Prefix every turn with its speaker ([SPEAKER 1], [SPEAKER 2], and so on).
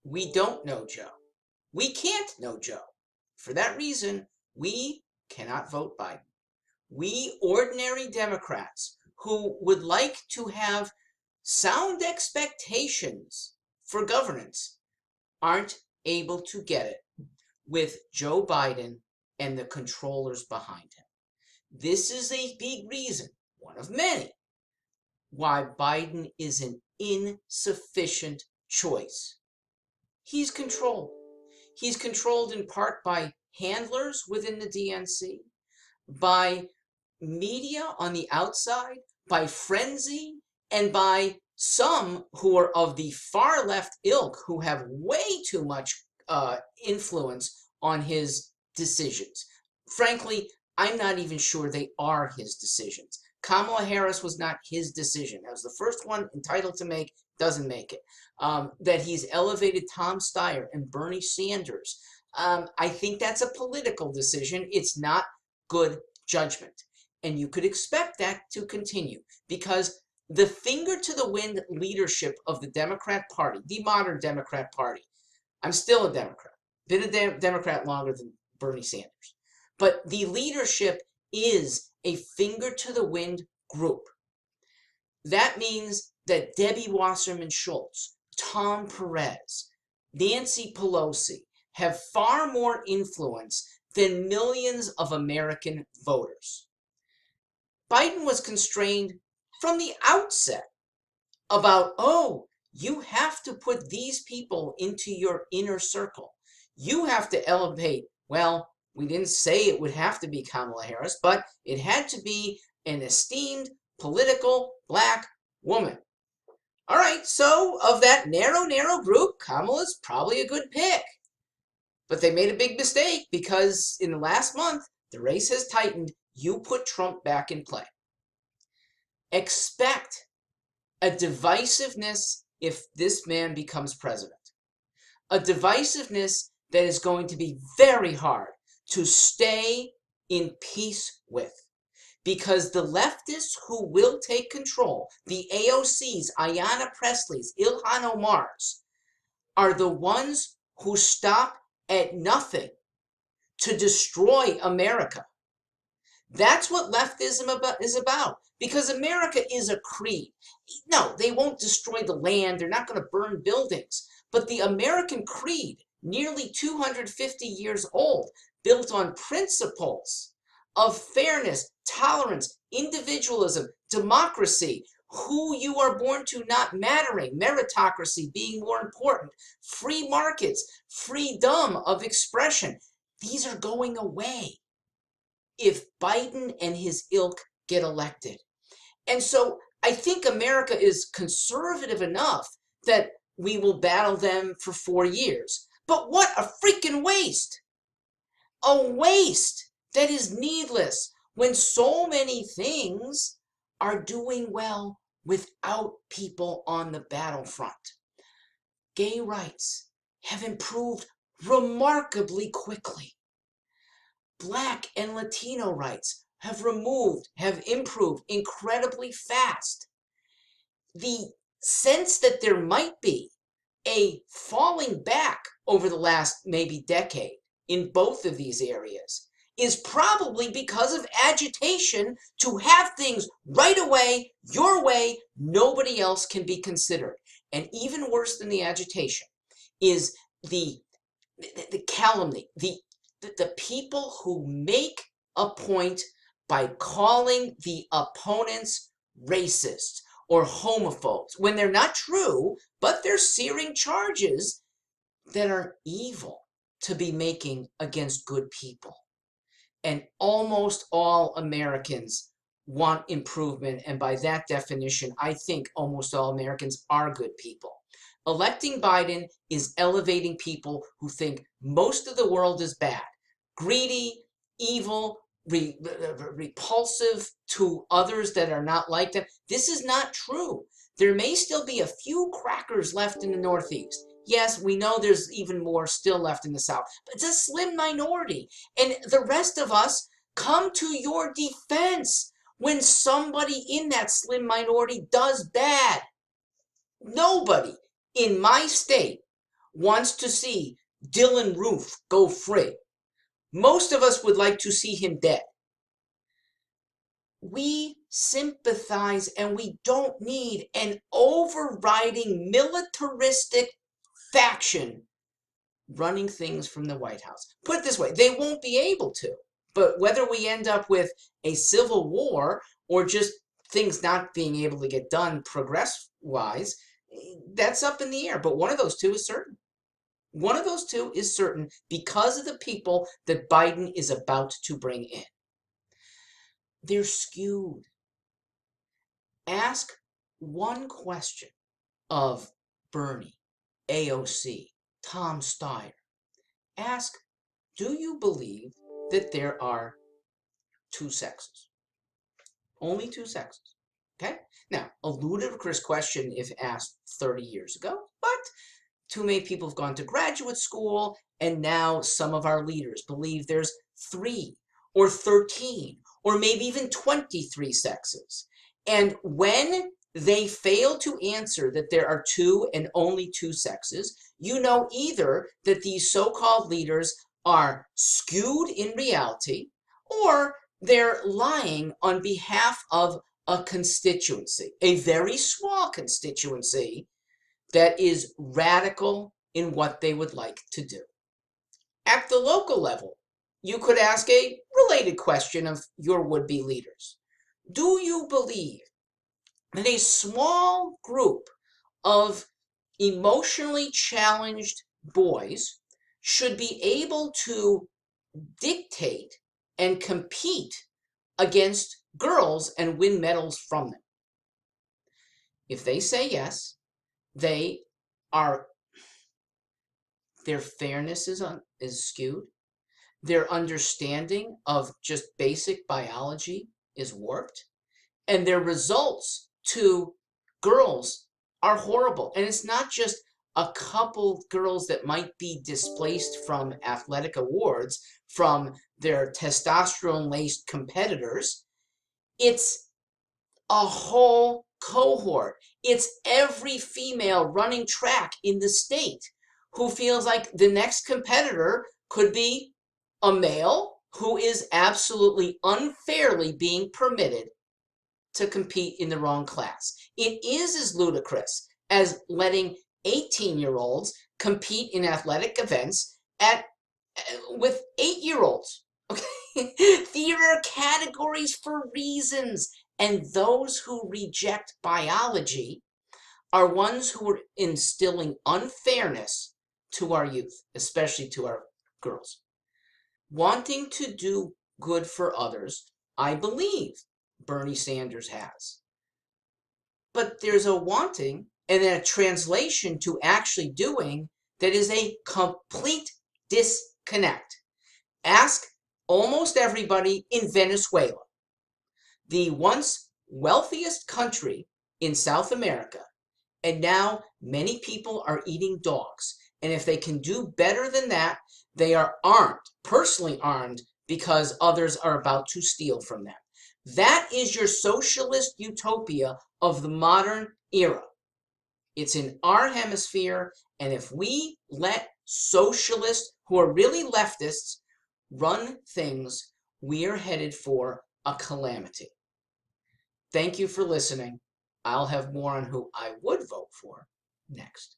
[SPEAKER 1] We don't know Joe. We can't know Joe. For that reason, we cannot vote Biden. We ordinary Democrats who would like to have sound expectations for governance aren't able to get it with Joe Biden and the controllers behind him. This is a big reason, one of many, why Biden is an insufficient choice. He's controlled. He's controlled in part by handlers within the DNC, by media on the outside, by frenzy, and by some who are of the far left ilk who have way too much influence on his decisions. Frankly, I'm not even sure they are his decisions. Kamala Harris was not his decision. That was the first one entitled to make, doesn't make it. That he's elevated Tom Steyer and Bernie Sanders. I think that's a political decision. It's not good judgment. And you could expect that to continue because the finger to the wind leadership of the Democrat Party, the modern Democrat Party, I'm still a Democrat, been a Democrat longer than Bernie Sanders, but the leadership is a finger to the wind group. That means that Debbie Wasserman Schultz, Tom Perez, Nancy Pelosi have far more influence than millions of American voters. Biden was constrained from the outset about, oh, you have to put these people into your inner circle. You have to elevate, well, we didn't say it would have to be Kamala Harris, but it had to be an esteemed political black woman. All right, so of that narrow group, Kamala's probably a good pick. But they made a big mistake because in the last month, the race has tightened. You put Trump back in play. Expect a divisiveness if this man becomes president. A divisiveness that is going to be very hard to stay in peace with. Because the leftists who will take control, the AOCs, Ayanna Presley's, Ilhan Omar's, are the ones who stop at nothing to destroy America. That's what leftism is about. Because America is a creed. No, they won't destroy the land. They're not going to burn buildings. But the American creed, nearly 250 years old, built on principles of fairness, tolerance, individualism, democracy, who you are born to not mattering, meritocracy being more important, free markets, freedom of expression. These are going away if Biden and his ilk get elected. And so I think America is conservative enough that we will battle them for 4 years. But what a freaking waste! A waste that is needless when so many things are doing well without people on the battlefront. Gay rights have improved remarkably quickly. Black and Latino rights have improved incredibly fast. The sense that there might be a falling back over the last maybe decade in both of these areas is probably because of agitation to have things right away, your way, nobody else can be considered. And even worse than the agitation is the calumny, the people who make a point by calling the opponents racist or homophobes when they're not true, but they're searing charges that are evil to be making against good people. And almost all Americans want improvement, and by that definition, I think almost all Americans are good people. Electing Biden is elevating people who think most of the world is bad, greedy, evil, repulsive to others that are not like them. This is not true. There may still be a few crackers left in the Northeast. Yes, we know there's even more still left in the South, but it's a slim minority. And the rest of us come to your defense when somebody in that slim minority does bad. Nobody in my state wants to see Dylan Roof go free. Most of us would like to see him dead. We sympathize, and we don't need an overriding militaristic faction running things from the White House. Put it this way, they won't be able to. But whether we end up with a civil war or just things not being able to get done progress-wise, that's up in the air. But one of those two is certain. One of those two is certain because of the people that Biden is about to bring in. They're skewed. Ask one question of Bernie, AOC, Tom Steyer. Ask, do you believe that there are two sexes? Only two sexes. Okay? Now, a ludicrous question if asked 30 years ago, but too many people have gone to graduate school, and now some of our leaders believe there's 3 or 13 or maybe even 23 sexes. And when they fail to answer that there are 2 and only 2 sexes, you know either that these so-called leaders are skewed in reality or they're lying on behalf of a constituency, a very small constituency that is radical in what they would like to do. At the local level, you could ask a related question of your would-be leaders. Do you believe that a small group of emotionally challenged boys should be able to dictate and compete against girls and win medals from them? If they say yes, their fairness is skewed. Their understanding of just basic biology is warped. And their results to girls are horrible. And it's not just a couple girls that might be displaced from athletic awards from their testosterone-laced competitors. It's a whole cohort. It's every female running track in the state who feels like the next competitor could be a male who is absolutely unfairly being permitted to compete in the wrong class. It is as ludicrous as letting 18-year-olds compete in athletic events with 8-year-olds. Okay? There are categories for reasons, and those who reject biology are ones who are instilling unfairness to our youth, especially to our girls. Wanting to do good for others, I believe Bernie Sanders has. But there's a wanting and then a translation to actually doing that is a complete disconnect. Ask almost everybody in Venezuela, the once wealthiest country in South America, and now many people are eating dogs. And if they can do better than that, they are armed, personally armed, because others are about to steal from them. That is your socialist utopia of the modern era. It's in our hemisphere, and if we let socialists who are really leftists run things, we are headed for a calamity. Thank you for listening. I'll have more on who I would vote for next.